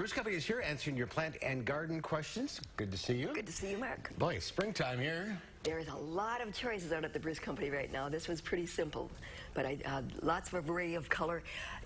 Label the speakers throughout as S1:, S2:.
S1: Barcz Company is here answering your plant and garden questions. Good to see you.
S2: Good to see you, Mark.
S1: Boy, springtime here.
S2: There's a lot of choices out at the Barcz Company right now. This was pretty simple, but lots of a variety of color.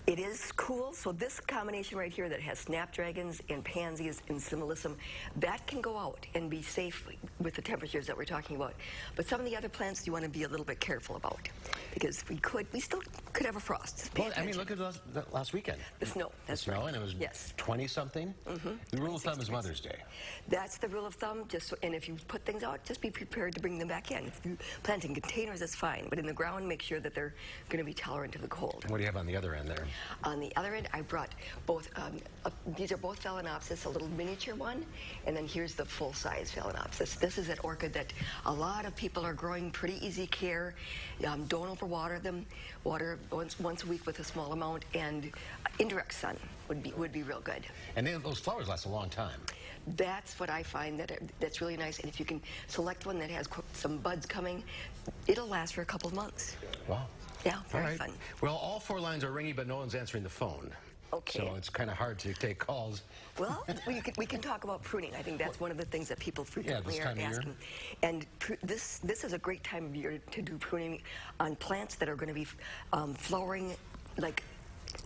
S2: It is cool, so this combination right here that has snapdragons and pansies and similism, that can go out and be safe with the temperatures that we're talking about. But some of the other plants you want to be a little bit careful about, because we still could have a frost.
S1: Well, I mean, look at last weekend.
S2: The snow. That's
S1: the snow,
S2: right.
S1: and it was
S2: yes.
S1: 20-something. Mm-hmm. The rule of thumb is Mother's Day.
S2: That's the rule of thumb. And if you put things out, just be prepared to bring them back in. If you plant in containers, that's fine. But in the ground, make sure that they're going to be tolerant to the cold.
S1: And what do you have on the other end there?
S2: On the other end, I brought both, these are both Phalaenopsis, a little miniature one, and then here's the full-size Phalaenopsis. This is an orchid that a lot of people are growing, pretty easy care. Don't overwater them. Water once a week with a small amount, and indirect sun would be real good.
S1: And those flowers last a long time.
S2: That's what I find that's really nice. And if you can select one that has some buds coming, it'll last for a couple of months.
S1: Wow.
S2: Yeah, very fun.
S1: Well, all four lines are ringing, but no one's answering the phone.
S2: Okay.
S1: So it's kind of hard to take calls.
S2: Well, we can talk about pruning. I think that's one of the things that people frequently are asking. And this is a great time of year to do pruning on plants that are going to be flowering like.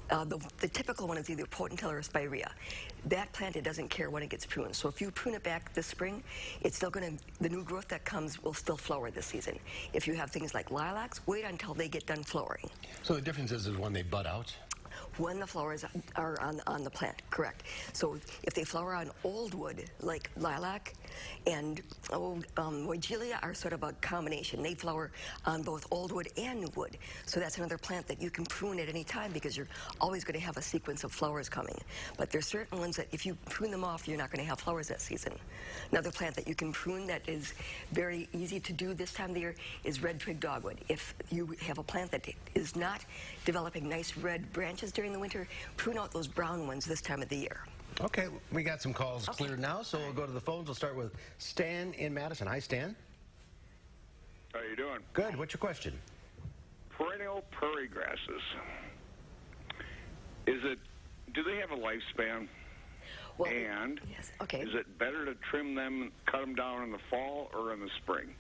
S2: The typical one is either potentilla or spirea. That plant, it doesn't care when it gets pruned. So if you prune it back this spring, it's still the new growth that comes will still flower this season. If you have things like lilacs, wait until they get done flowering.
S1: So the difference is when they bud out?
S2: When the flowers are on the plant, correct. So if they flower on old wood, like lilac and Weigela are sort of a combination. They flower on both old wood and new wood. So that's another plant that you can prune at any time because you're always going to have a sequence of flowers coming. But there's certain ones that if you prune them off, you're not going to have flowers that season. Another plant that you can prune that is very easy to do this time of the year is red twig dogwood. If you have a plant that is not developing nice red branches during the winter, prune out those brown ones this time of the year.
S1: Okay, we got some calls cleared now, so we'll go to the phones. We'll start with Stan in Madison. Hi, Stan.
S3: How you doing?
S1: Good. What's your question?
S3: Perennial prairie grasses. Do they have a lifespan?
S2: Well,
S3: and
S2: yes. Okay.
S3: Is it better to trim them, cut them down in the fall or in the spring?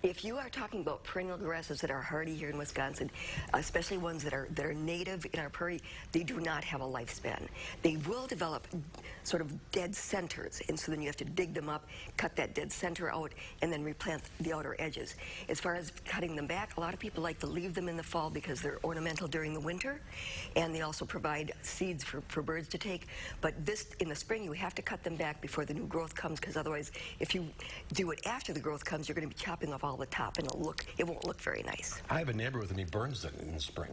S2: If you are talking about perennial grasses that are hardy here in Wisconsin, especially ones that are native in our prairie, they do not have a lifespan. They will develop sort of dead centers, and so then you have to dig them up, cut that dead center out, and then replant the outer edges. As far as cutting them back, a lot of people like to leave them in the fall because they're ornamental during the winter, and they also provide seeds for birds to take. But in the spring, you have to cut them back before the new growth comes, because otherwise, if you do it after the growth comes, you're going to be chopping off all the top, and it won't look very nice.
S1: I have a neighbor with me burns them in the spring.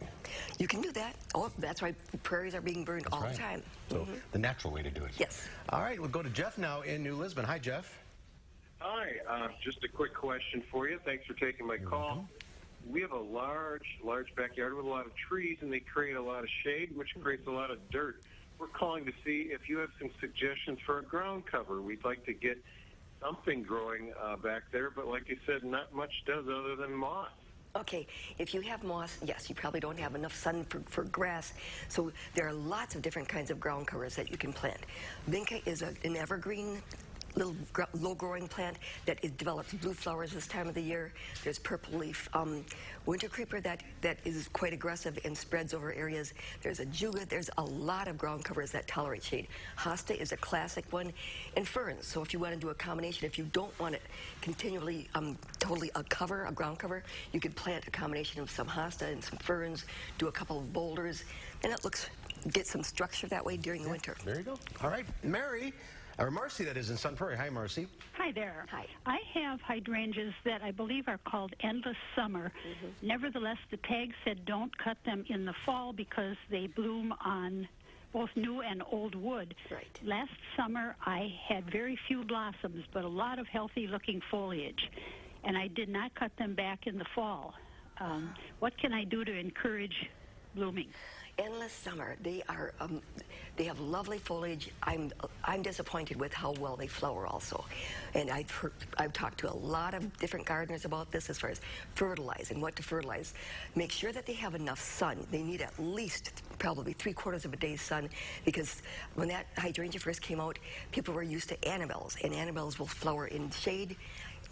S2: You can do that. Oh, that's why prairies are being burned all the time.
S1: So the natural way to do it.
S2: Yes.
S1: All right, we'll go to Jeff now in New Lisbon. Hi, Jeff.
S4: Hi, just a quick question for you. Thanks for taking my call. We have a large backyard with a lot of trees, and they create a lot of shade, which creates a lot of dirt. We're calling to see if you have some suggestions for a ground cover. We'd like to get something growing back there, but like you said, not much does other than moss.
S2: Okay, if you have moss, yes, you probably don't have enough sun for grass. So there are lots of different kinds of ground covers that you can plant. Vinca is an evergreen little low-growing plant that develops blue flowers this time of the year. There's purple leaf winter creeper that is quite aggressive and spreads over areas. There's a juga. There's a lot of ground covers that tolerate shade. Hosta is a classic one, and ferns. So if you want to do a combination, if you don't want it continually totally a ground cover, you could plant a combination of some hosta and some ferns, do a couple of boulders, and get some structure that way during the winter.
S1: There you go. All right, Marcy, that is in Sun Prairie. Hi, Marcy.
S5: Hi there.
S2: Hi.
S5: I have hydrangeas that I believe are called Endless Summer. Nevertheless, the tag said don't cut them in the fall because they bloom on both new and old wood.
S2: Right.
S5: Last summer, I had very few blossoms, but a lot of healthy-looking foliage, and I did not cut them back in the fall. What can I do to encourage blooming?
S2: Endless Summer. They are. They have lovely foliage. I'm disappointed with how well they flower also, and I've talked to a lot of different gardeners about this as far as fertilizing, what to fertilize. Make sure that they have enough sun. They need at least probably 3/4 of a day's sun, because when that hydrangea first came out, people were used to Annabelles, and Annabelles will flower in shade,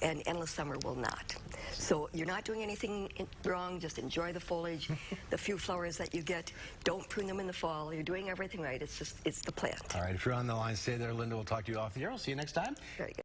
S2: and Endless Summer will not. So you're not doing anything wrong. Just enjoy the foliage, the few flowers that you get. Don't prune them in the fall. You're doing everything right. It's the plant.
S1: All right, if you're on the line, stay there. Linda will talk to you off the air. I'll see you next time.
S2: Very good.